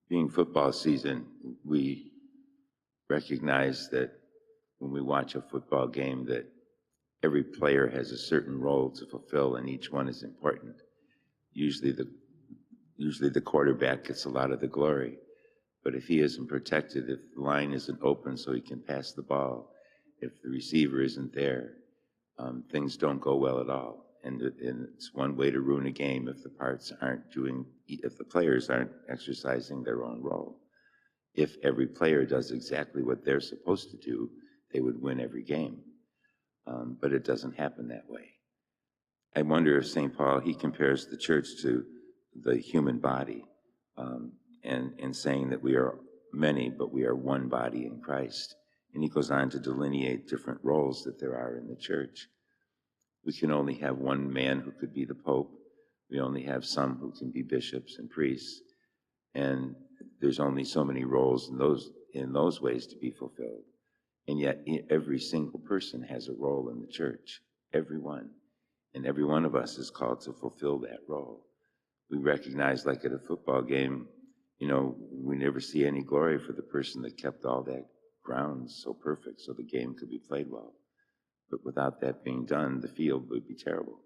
Being football season, we recognize that when we watch a football game that every player has a certain role to fulfill and each one is important. Usually the quarterback gets a lot of the glory, but if he isn't protected, if the line isn't open so he can pass the ball, if the receiver isn't there, things don't go well at all. And it's one way to ruin a game if the players aren't exercising their own role. If every player does exactly what they're supposed to do, they would win every game. But it doesn't happen that way. I wonder if St. Paul, he compares the church to the human body, and saying that we are many, but we are one body in Christ. And he goes on to delineate different roles that there are in the church. We can only have one man who could be the Pope. We only have some who can be bishops and priests. And there's only so many roles in those ways to be fulfilled. And yet every single person has a role in the church, everyone. And every one of us is called to fulfill that role. We recognize, like at a football game, we never see any glory for the person that kept all that ground so perfect so the game could be played well. But without that being done, the field would be terrible.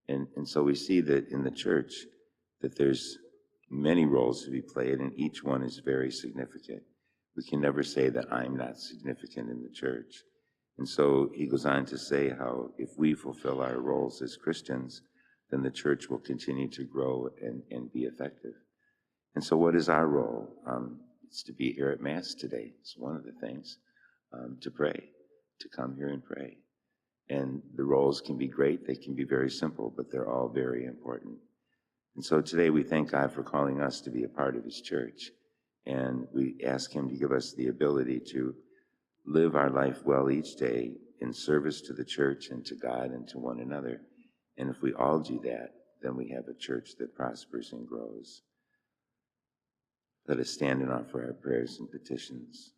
And so we see that in the church that there's many roles to be played, and each one is very significant. We can never say that I'm not significant in the church. And so he goes on to say how if we fulfill our roles as Christians, then the church will continue to grow and be effective. And so what is our role? It's to be here at Mass today. It's one of the things, to pray, to come here and pray. And the roles can be great, they can be very simple, but they're all very important. And so today we thank God for calling us to be a part of his church. And we ask him to give us the ability to live our life well each day in service to the church and to God and to one another. And if we all do that, then we have a church that prospers and grows. Let us stand and offer our prayers and petitions.